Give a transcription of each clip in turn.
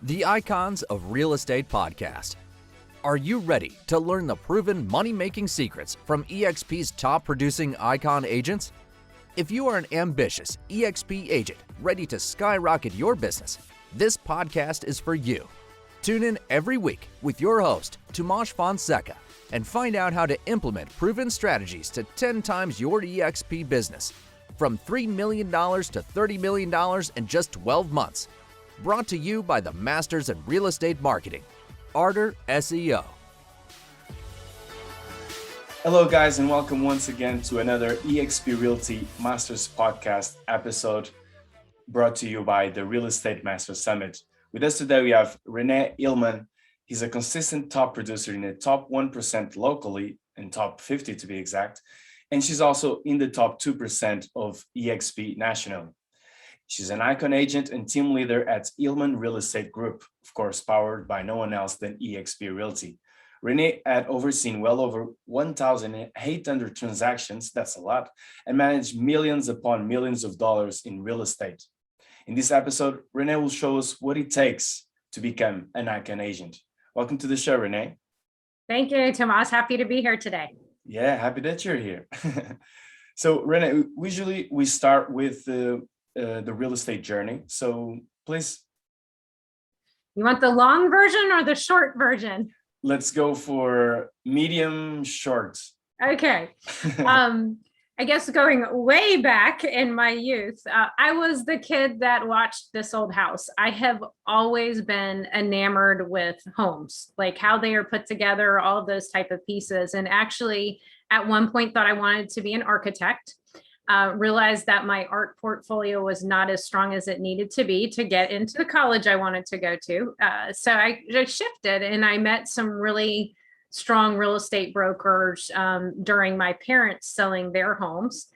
The Icons of Real Estate podcast. Are you ready to learn the proven money-making secrets from eXp's top-producing icon agents? If you are an ambitious eXp agent ready to skyrocket your business, this podcast is for you. Tune in every week with your host, Tomas Fonseca, and find out how to implement proven strategies to 10 times your eXp business, from $3 million to $30 million in just 12 months. Brought to you by the Masters in Real Estate Marketing, Arter SEO. Hello guys, and welcome once again to another eXp Realty Masters podcast episode brought to you by the Real Estate Masters Summit. With us today, we have Renée Hillman. He's a consistent top producer in the top 1% locally and top 50 to be exact. And she's also in the top 2% of eXp nationally. She's an icon agent and team leader at Hillman Real Estate Group, of course, powered by no one else than eXp Realty. Renee had overseen well over 1,800 transactions, that's a lot, and managed millions upon millions of dollars in real estate. In this episode, Renee will show us what it takes to become an icon agent. Welcome to the show, Renee. Thank you, Tomas. Happy to be here today. Yeah, happy that you're here. So, Renee, usually we start with the real estate journey. So please. You want the long version or the short version? Let's go for medium short. Okay. I guess going way back in my youth, I was the kid that watched This Old House. I have always been enamored with homes, like how they are put together, all of those type of pieces. And actually, at one point thought I wanted to be an architect. Realized that my art portfolio was not as strong as it needed to be to get into the college I wanted to go to. So I just shifted and I met some really strong real estate brokers during my parents selling their homes.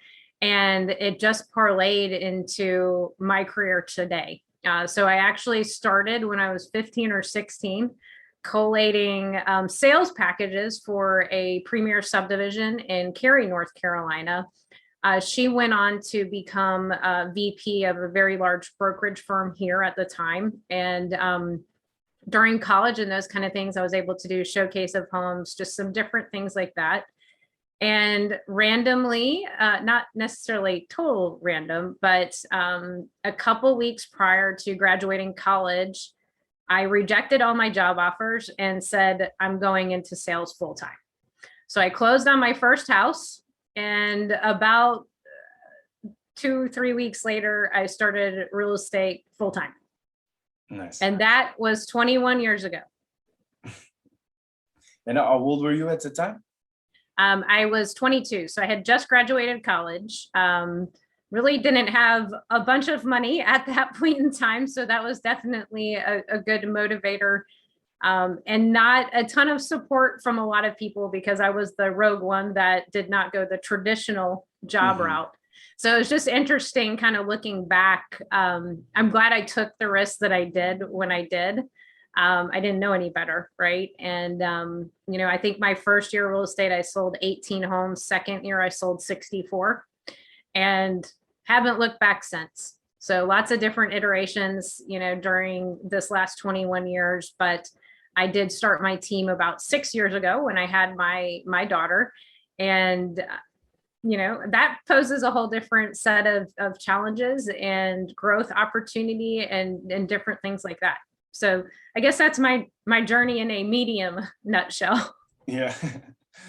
And it just parlayed into my career today. So I actually started when I was 15 or 16, collating sales packages for a premier subdivision in Cary, North Carolina. She went on to become a VP of a very large brokerage firm here at the time. And during college and those kind of things, I was able to do showcase of homes, just some different things like that. And randomly, not necessarily total random, but a couple weeks prior to graduating college, I rejected all my job offers and said, I'm going into sales full time. So I closed on my first house. And about 2-3 weeks later, I started real estate full time. Nice. And that was 21 years ago. And how old were you at the time? I was 22. So I had just graduated college. Really didn't have a bunch of money at that point in time. So that was definitely a good motivator. And not a ton of support from a lot of people because I was the rogue one that did not go the traditional job route. So it was just interesting kind of looking back. I'm glad I took the risk that I did when I did. I didn't know any better, right? And, I think my first year of real estate, I sold 18 homes. Second year, I sold 64 and haven't looked back since. So lots of different iterations, during this last 21 years, but I did start my team about 6 years ago when I had my daughter. And, that poses a whole different set of challenges and growth opportunity and different things like that. So I guess that's my journey in a medium nutshell. Yeah.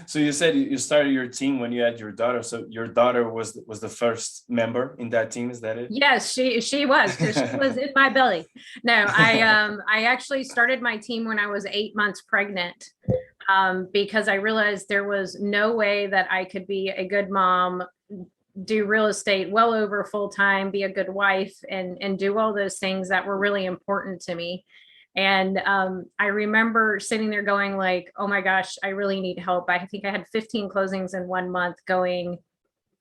So you said you started your team when you had your daughter. So your daughter was the first member in that team. Is that it? Yes, she was. She was in my belly. No, I actually started my team when I was 8 months pregnant because I realized there was no way that I could be a good mom, do real estate well over full time, be a good wife, and do all those things that were really important to me. And I remember sitting there going like, oh my gosh, I really need help. I think I had 15 closings in 1 month going,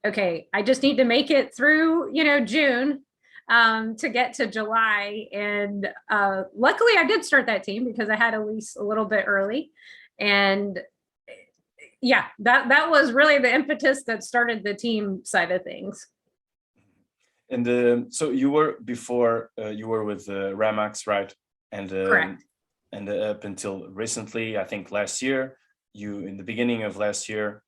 okay, I just need to make it through, June to get to July. And luckily I did start that team because I had a lease a little bit early. And yeah, that was really the impetus that started the team side of things. And so you were before you were with Remax, right? and Correct. up until recently, I think last year, in the beginning of last year,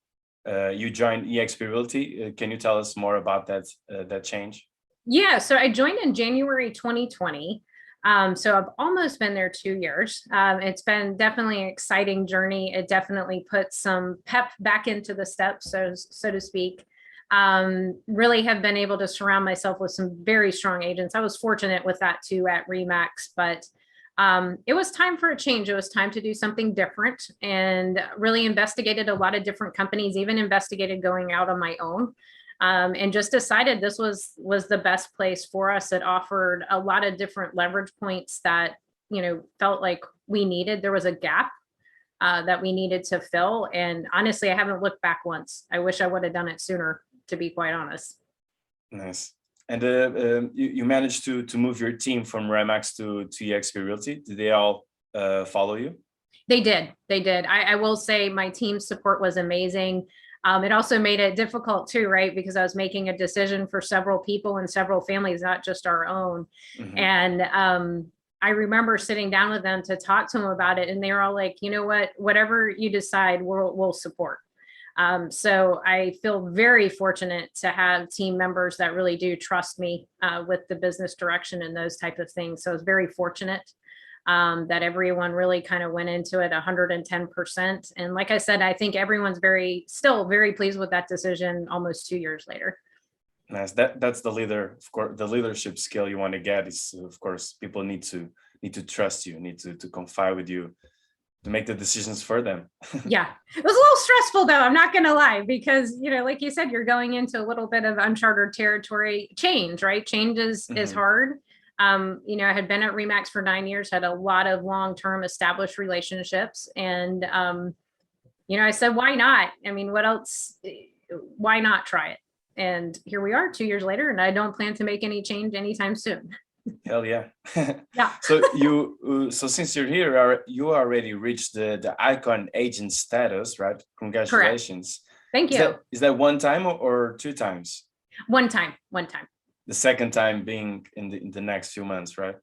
you joined eXp Realty. Can you tell us more about that change? Yeah, so I joined in January 2020. So I've almost been there 2 years. It's been definitely an exciting journey. It definitely put some pep back into the steps, so to speak. Really have been able to surround myself with some very strong agents. I was fortunate with that too at Remax, but it was time for a change. It was time to do something different, and really investigated a lot of different companies, even investigated going out on my own. And just decided this was the best place for us. It offered a lot of different leverage points that, felt like we needed. There was a gap that we needed to fill. And honestly, I haven't looked back once. I wish I would have done it sooner, to be quite honest. Nice. And you managed to move your team from Remax to eXp Realty. Did they all follow you? They did. I will say my team's support was amazing. It also made it difficult too, right? Because I was making a decision for several people and several families, not just our own. Mm-hmm. And I remember sitting down with them to talk to them about it. And they were all like, you know what, whatever you decide, we'll support. So I feel very fortunate to have team members that really do trust me with the business direction and those type of things. So I was very fortunate that everyone really kind of went into it 110%. And like I said, I think everyone's still very pleased with that decision almost 2 years later. Nice. That's the leader, of course. The leadership skill you want to get is, of course, people need to trust you, need to confide with you, to make the decisions for them. Yeah, it was a little stressful though, I'm not gonna lie, because like you said, you're going into a little bit of uncharted territory. Change, right? Change is hard. I had been at Remax for 9 years, had a lot of long-term established relationships, and I said, why not? I mean, what else? Why not try it? And here we are 2 years later, and I don't plan to make any change anytime soon. Hell yeah. Yeah. So since you're here, you already reached the icon agent status, right? Congratulations. Correct. Thank you. Is that one time or 2 times? One time. The second time being in the next few months, right?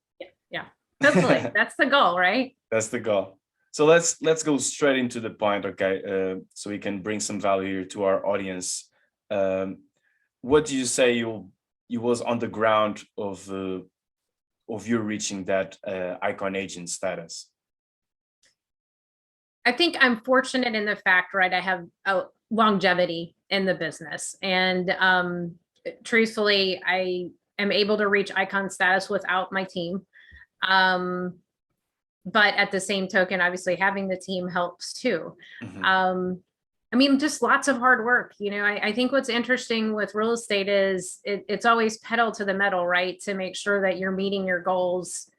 Yeah. Hopefully. That's the goal, right? That's the goal. So let's go straight into the point, okay? So we can bring some value here to our audience. What do you say you was on the ground of you reaching that icon agent status? I think I'm fortunate in the fact, right, I have a longevity in the business, and truthfully, I am able to reach icon status without my team. But at the same token, obviously having the team helps too. Mm-hmm. Just lots of hard work. I think what's interesting with real estate is it's always pedal to the metal, right? To make sure that you're meeting your goals,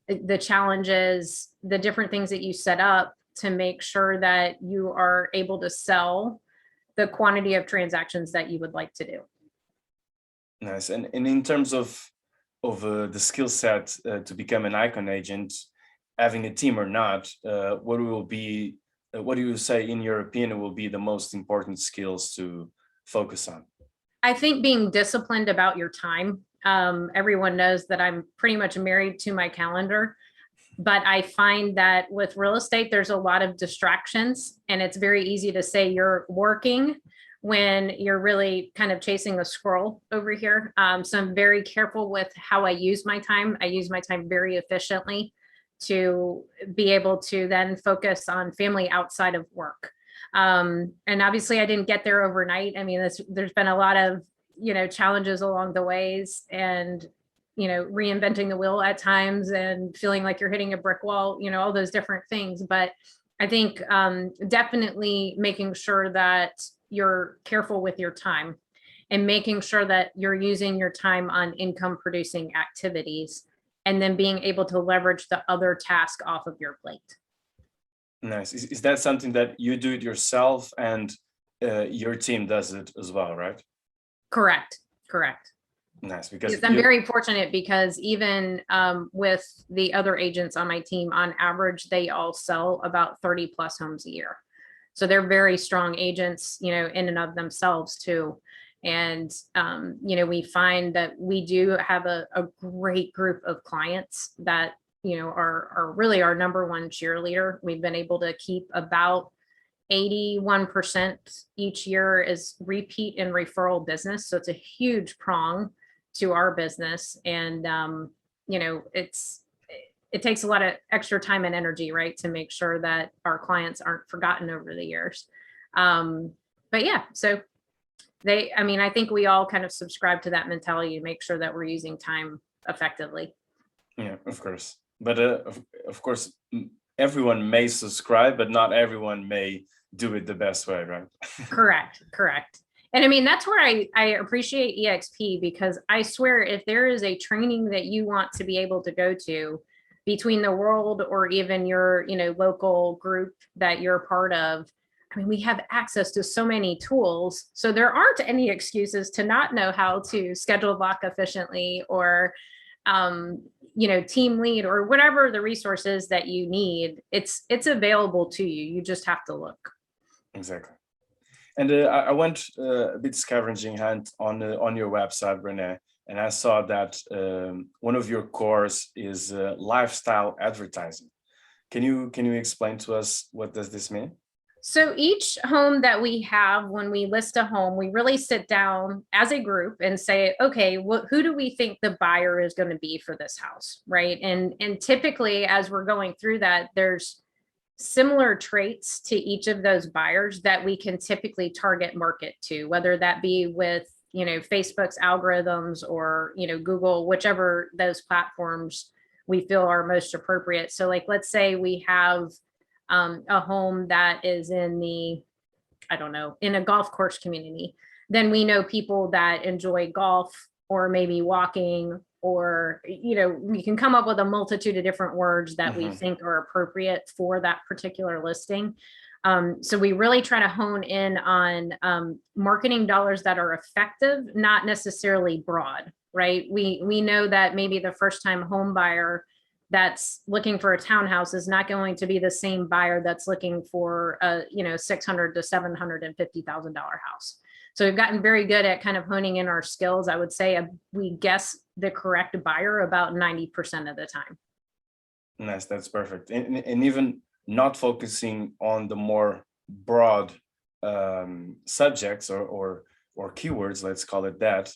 the challenges, the different things that you set up to make sure that you are able to sell the quantity of transactions that you would like to do. Nice. And in terms of the skill set to become an icon agent, having a team or not, what do you say, in your opinion, will be the most important skills to focus on? I think being disciplined about your time. Everyone knows that I'm pretty much married to my calendar, but I find that with real estate, there's a lot of distractions, and it's very easy to say you're working when you're really kind of chasing a squirrel over here. So I'm very careful with how I use my time. I use my time very efficiently to be able to then focus on family outside of work. And obviously I didn't get there overnight. There's been a lot of, challenges along the ways, and, reinventing the wheel at times and feeling like you're hitting a brick wall, all those different things. But I think definitely making sure that you're careful with your time and making sure that you're using your time on income producing activities, and then being able to leverage the other task off of your plate. Nice. Is that something that you do it yourself and your team does it as well, right? Correct. Nice. Because I'm very fortunate, because even with the other agents on my team, on average, they all sell about 30 plus homes a year. So they're very strong agents, in and of themselves too. And, we find that we do have a great group of clients that, are really our number one cheerleader. We've been able to keep about 81% each year is repeat and referral business. So it's a huge prong to our business. And, it takes a lot of extra time and energy, right, to make sure that our clients aren't forgotten over the years. But yeah, so I think we all kind of subscribe to that mentality to make sure that we're using time effectively. Yeah, of course. But of course, everyone may subscribe, but not everyone may do it the best way, right? Correct. And that's where I appreciate EXP, because I swear if there is a training that you want to be able to go to between the world or even your, local group that you're part of, we have access to so many tools. So there aren't any excuses to not know how to schedule block efficiently or, team lead or whatever the resources that you need. It's available to you. You just have to look. Exactly. And I went a bit scavenging hunt on your website, Renee, and I saw that one of your cores is lifestyle advertising. Can you explain to us what does this mean? So each home that we have, when we list a home, we really sit down as a group and say, okay, who do we think the buyer is going to be for this house, right? And typically, as we're going through that, there's similar traits to each of those buyers that we can typically target market to, whether that be with, Facebook's algorithms or, Google, whichever those platforms we feel are most appropriate. So like, let's say we have a home that is in in a golf course community, then we know people that enjoy golf or maybe walking, or, we can come up with a multitude of different words that we think are appropriate for that particular listing. So we really try to hone in on marketing dollars that are effective, not necessarily broad, right? We know that maybe the first time home buyer that's looking for a townhouse is not going to be the same buyer that's looking for a $600,000 to $750,000 house. So we've gotten very good at kind of honing in our skills. I would say we guess the correct buyer about 90% of the time. Nice, that's perfect. And even not focusing on the more broad subjects or keywords, let's call it that,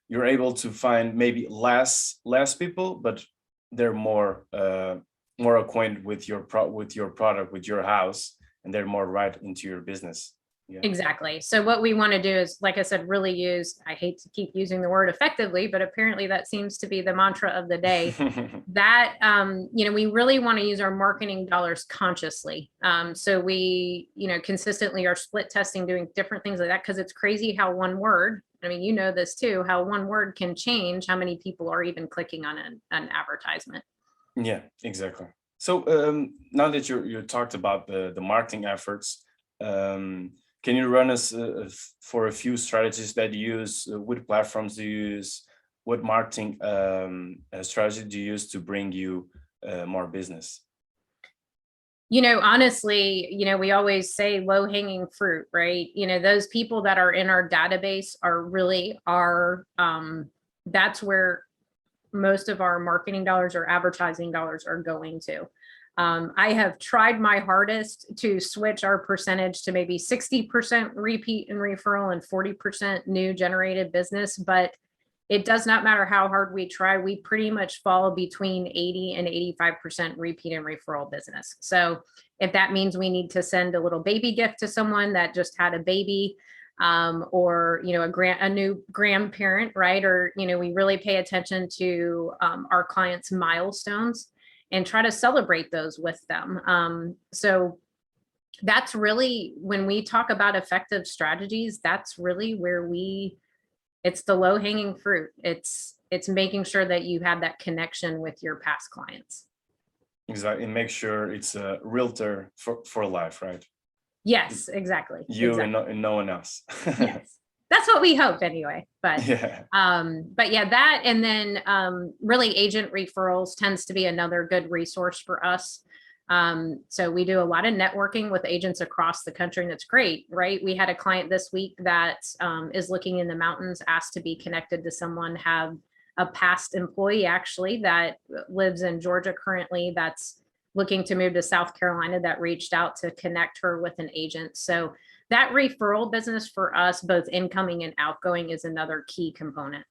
you're able to find maybe less people, but they're more acquainted with your product, with your house, and they're more right into your business. Yeah. Exactly. So what we want to do is, like I said, really use, I hate to keep using the word effectively, but apparently that seems to be the mantra of the day, that, we really want to use our marketing dollars consciously. So we, consistently are split testing, doing different things like that, because it's crazy how one word, this too, how one word can change how many people are even clicking on an advertisement. Yeah, exactly. So now that you talked about the marketing efforts, can you run us for a few strategies that you use? What platforms do you use? What marketing strategy do you use to bring you more business? Honestly, we always say low hanging fruit, right? Those people that are in our database are really that's where most of our marketing dollars or advertising dollars are going to. I have tried my hardest to switch our percentage to maybe 60% repeat and referral and 40% new generated business, but it does not matter how hard we try. We pretty much fall between 80 and 85% repeat and referral business. So if that means we need to send a little baby gift to someone that just had a baby, or, a new grandparent, right? Or, we really pay attention to our clients' milestones and try to celebrate those with them. So that's really, when we talk about effective strategies, that's really where it's the low hanging fruit. It's making sure that you have that connection with your past clients. Exactly. And make sure it's a realtor for life, right? Yes, exactly. You exactly. And no one else. Yes. That's what we hope anyway, but yeah. That, and then really agent referrals tends to be another good resource for us. So we do a lot of networking with agents across the country, and it's great, right? We had a client this week that is looking in the mountains, asked to be connected to someone, have a past employee actually that lives in Georgia currently that's looking to move to South Carolina that reached out to connect her with an agent. So that referral business for us, both incoming and outgoing, is another key component.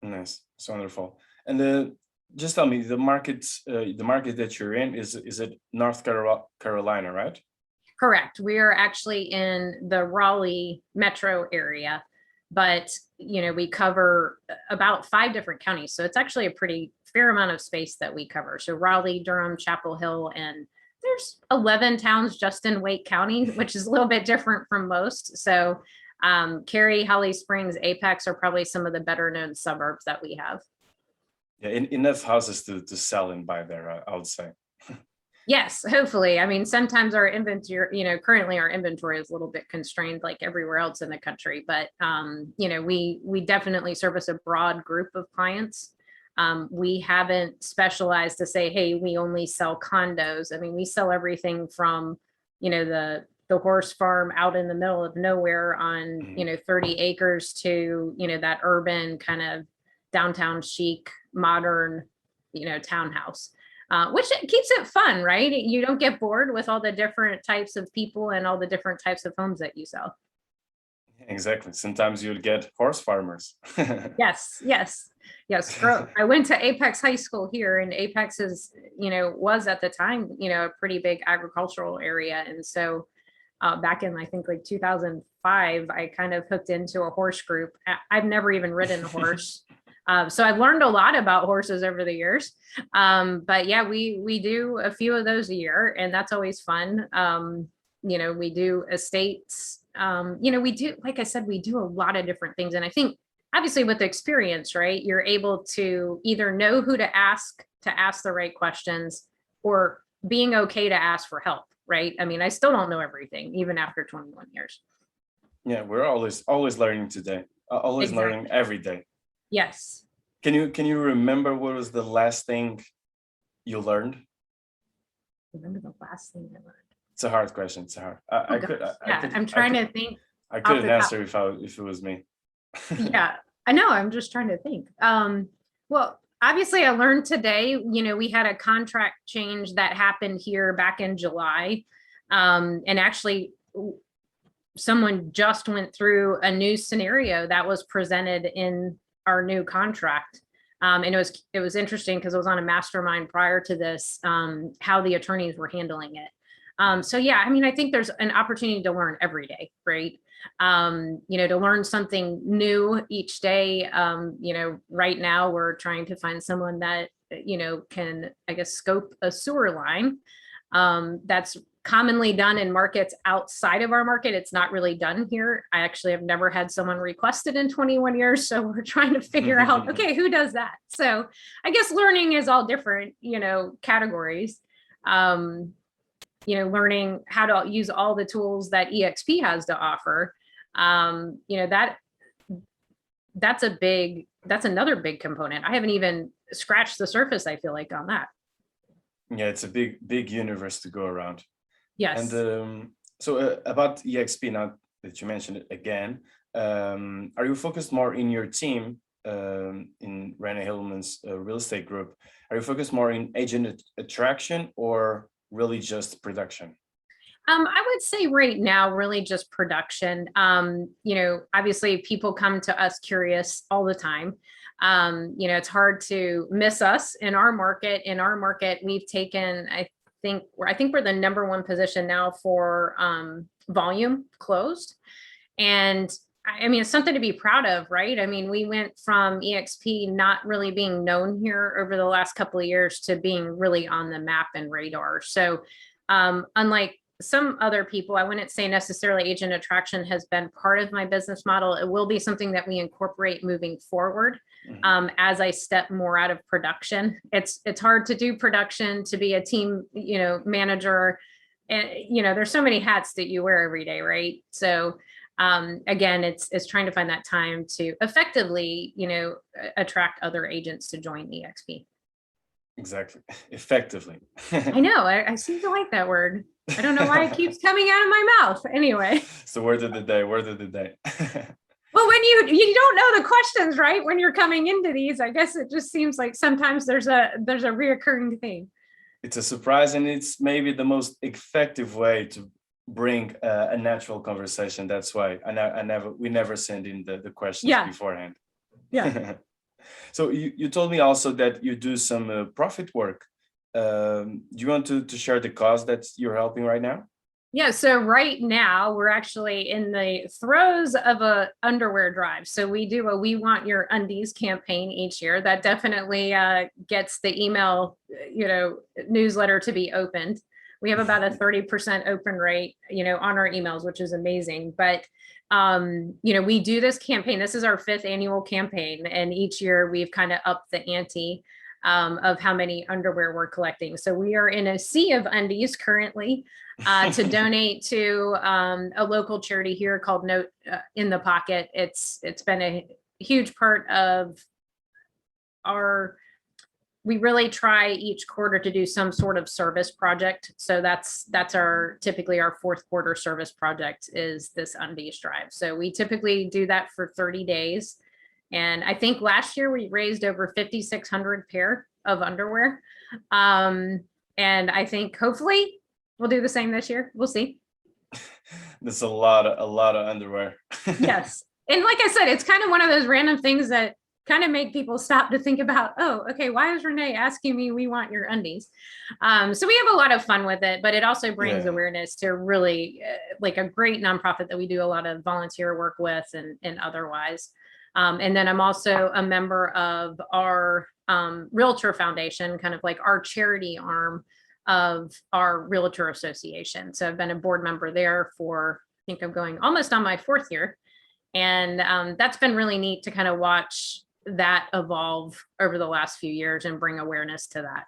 Nice. It's wonderful. And just tell me, the market that you're in, is it North Carolina, right? Correct. We are actually in the Raleigh metro area, but we cover about 5 different counties. So it's actually a pretty fair amount of space that we cover. So Raleigh, Durham, Chapel Hill, and there's 11 towns just in Wake County, which is a little bit different from most. So Cary, Holly Springs, Apex are probably some of the better known suburbs that we have. Yeah, enough houses to sell and buy there, I would say. Yes, hopefully. I mean, sometimes our inventory, currently our inventory is a little bit constrained like everywhere else in the country, but we definitely service a broad group of clients. We haven't specialized to say, hey, we only sell condos. I mean, we sell everything from, the horse farm out in the middle of nowhere on, 30 acres to, that urban kind of downtown chic, modern, townhouse. Which keeps it fun, right? You don't get bored with all the different types of people and all the different types of homes that you sell. Exactly. Sometimes you'll get horse farmers. Yes. I went to Apex High School here, and Apex was at the time, a pretty big agricultural area. And so back in, I think like 2005, I kind of hooked into a horse group. I've never even ridden a horse. So I've learned a lot about horses over the years. But yeah, we do a few of those a year, and that's always fun. We do estates. We do, like I said, we do a lot of different things. And I think obviously with experience, right, you're able to either know who to ask the right questions, or being okay to ask for help, right? I mean, I still don't know everything, even after 21 years. Yeah, we're always learning today, always Exactly. learning every day. Yes. Can you remember what was the last thing you learned? Remember the last thing I learned? It's a hard question. It's hard. I'm trying to think. I couldn't answer if it was me. Yeah, I know. I'm just trying to think. Well, obviously I learned today, we had a contract change that happened here back in July. And actually someone just went through a new scenario that was presented in our new contract. And it was interesting because it was on a mastermind prior to this, how the attorneys were handling it. So yeah, I mean, I think there's an opportunity to learn every day, right? To learn something new each day. Right now we're trying to find someone that, can, I guess, scope a sewer line. That's commonly done in markets outside of our market. It's not really done here. I actually have never had someone request it in 21 years. So we're trying to figure out, okay, who does that? So I guess learning is all different, categories. Learning how to use all the tools that EXP has to offer. That's another big component. I haven't even scratched the surface, I feel like, on that. Yeah, it's a big universe to go around. Yes. And so about EXP, now that you mentioned it again, are you focused more in your team, in Renée Hillman's real estate group? Are you focused more in agent attraction or really just production? I would say right now, really just production. Obviously people come to us curious all the time. It's hard to miss us in our market. In our market, we've taken, I think we're the #1 position now for volume closed. And I mean, it's something to be proud of, right? I mean, we went from EXP not really being known here over the last couple of years to being really on the map and radar. So unlike some other people, I wouldn't say necessarily agent attraction has been part of my business model. It will be something that we incorporate moving forward. As I step more out of production. It's hard to do production, to be a team, manager, and there's so many hats that you wear every day, right? So again, it's trying to find that time to effectively, attract other agents to join EXP. Exactly, effectively. I know. I seem to like that word. I don't know why it keeps coming out of my mouth. Anyway, So word of the day. Well, when you don't know the questions, right? When you're coming into these, I guess it just seems like sometimes there's a reoccurring theme. It's a surprise, and it's maybe the most effective way to bring a natural conversation. That's why we never send in the questions beforehand. Yeah. So you told me also that you do some profit work. Do you want to share the cause that you're helping right now? Yeah, so right now we're actually in the throes of a underwear drive. So we do a We Want Your Undies campaign each year. That definitely gets the email, newsletter to be opened. We have about a 30% open rate, on our emails, which is amazing. But we do this campaign. This is our 5th annual campaign, and each year we've kind of upped the ante of how many underwear we're collecting. So we are in a sea of undies currently to donate to a local charity here called Note in the Pocket. It's been a huge part of we really try each quarter to do some sort of service project. So that's typically our 4th quarter service project is this undies drive. So we typically do that for 30 days. And I think last year we raised over 5,600 pair of underwear. And I think hopefully we'll do the same this year. We'll see. That's a lot of underwear. Yes. And like I said, it's kind of one of those random things that kind of make people stop to think about, oh, okay, why is Renee asking me, we want your undies? So we have a lot of fun with it, but it also brings awareness to really like a great nonprofit that we do a lot of volunteer work with and otherwise. And then I'm also a member of our Realtor Foundation, kind of like our charity arm of our Realtor Association. So I've been a board member there for, I think I'm going almost on my 4th year. And that's been really neat to kind of watch that evolve over the last few years and bring awareness to that.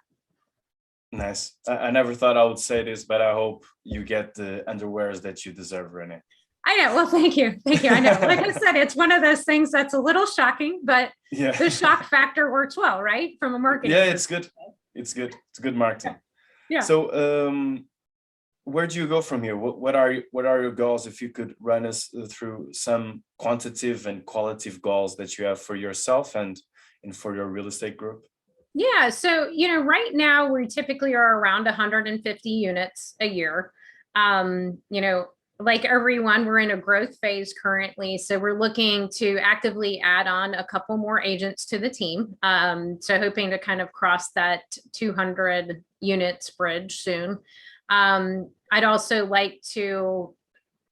Nice. I never thought I would say this, but I hope you get the underwears that you deserve, Renee. I know. Well, thank you. Thank you. I know. Like I said, it's one of those things that's a little shocking, but the shock factor works well, right? From a marketing. Yeah, it's good. It's good. It's good marketing. Yeah. So where do you go from here? What are your goals? If you could run us through some quantitative and qualitative goals that you have for yourself and for your real estate group. Yeah. So, right now we typically are around 150 units a year. Like everyone, we're in a growth phase currently. So we're looking to actively add on a couple more agents to the team. So hoping to kind of cross that 200 units bridge soon. I'd also like to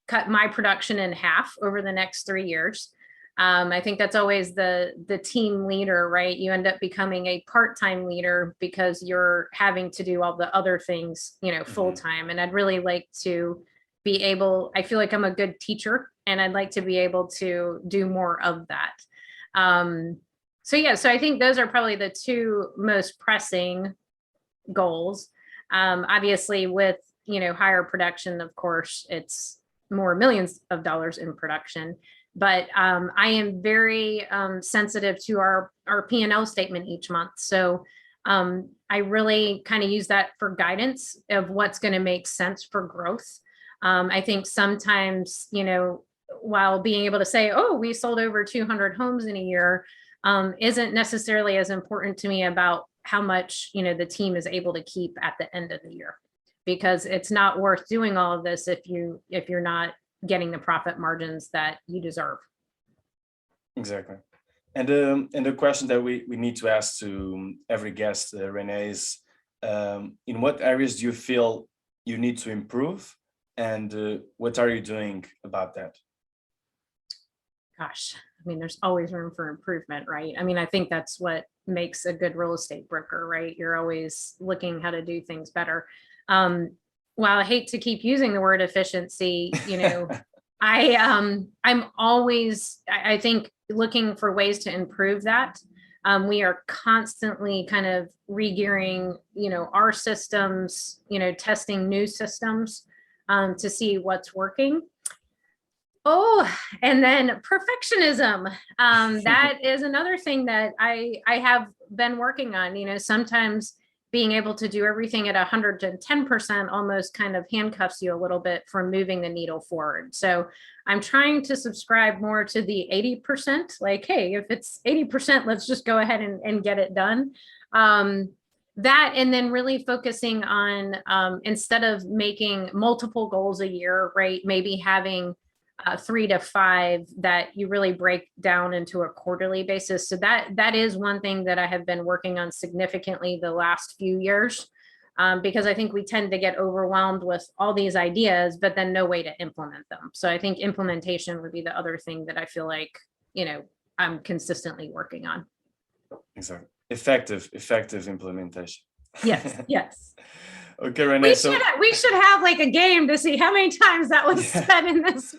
cut my production in half over the next 3 years. I think that's always the team leader, right? You end up becoming a part-time leader because you're having to do all the other things, full-time. And I'd really like to be able, I feel like I'm a good teacher and I'd like to be able to do more of that. So I think those are probably the 2 most pressing goals. Obviously with, higher production, of course, it's more millions of dollars in production, but I am very sensitive to our P&L statement each month. So I really kind of use that for guidance of what's going to make sense for growth. I think sometimes, while being able to say, oh, we sold over 200 homes in a year, isn't necessarily as important to me about how much, the team is able to keep at the end of the year, because it's not worth doing all of this if you're not getting the profit margins that you deserve. Exactly. And the question that we need to ask to every guest, Renee, is in what areas do you feel you need to improve? And what are you doing about that? Gosh, I mean, there's always room for improvement, right? I mean, I think that's what makes a good real estate broker, right? You're always looking how to do things better. While I hate to keep using the word efficiency, I'm always, I think, looking for ways to improve that. We are constantly kind of regearing, our systems, testing new systems to see what's working. Oh, and then perfectionism. That is another thing that I have been working on. Sometimes being able to do everything at 110% almost kind of handcuffs you a little bit from moving the needle forward. So I'm trying to subscribe more to the 80%, like, hey, if it's 80%, let's just go ahead and get it done. That, and then really focusing on, instead of making multiple goals a year, right, maybe having 3 to 5 that you really break down into a quarterly basis. So that is one thing that I have been working on significantly the last few years, because I think we tend to get overwhelmed with all these ideas, but then no way to implement them. So I think implementation would be the other thing that I feel like, I'm consistently working on. Exactly. Effective implementation. Yes, yes. Okay, Renee. We should have like a game to see how many times that was said in this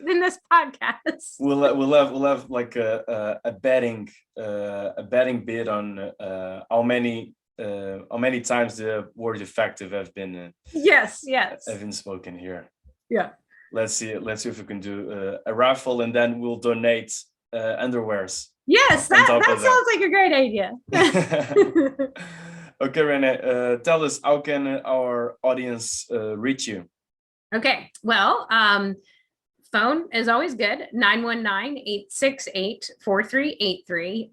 podcast. We'll have like a betting bid on how many times the word effective have been have been spoken here. Yeah. Let's see if we can do a raffle, and then we'll donate underwears. Yes, that sounds like a great idea. Okay, Renee, tell us, how can our audience reach you? Okay, well, phone is always good, 919-868-4383.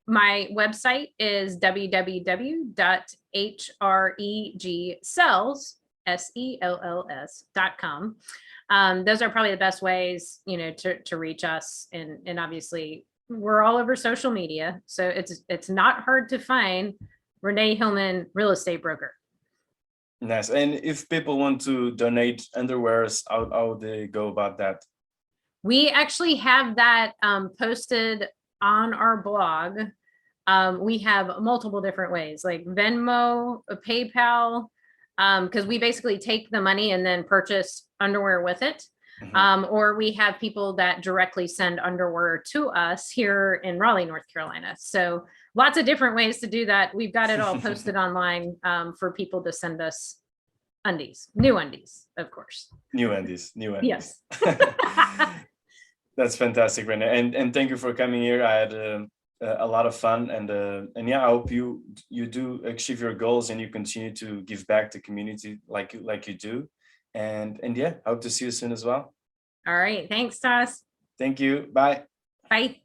My website is www.regcells.com. Those are probably the best ways, to reach us. And obviously, we're all over social media, so it's not hard to find Renee Hillman Real Estate Broker. Nice. And if people want to donate underwears, how they go about that? We actually have that posted on our blog. We have multiple different ways, like Venmo, PayPal, because we basically take the money and then purchase underwear with it. Or we have people that directly send underwear to us here in Raleigh, North Carolina. So lots of different ways to do that. We've got it all posted online for people to send us new undies, of course. New undies. Yes. That's fantastic, Renee. And thank you for coming here. I had a lot of fun, and yeah, I hope you do achieve your goals and you continue to give back to community like you do. And yeah, hope to see you soon as well. All right. Thanks, Toss. Thank you. Bye. Bye.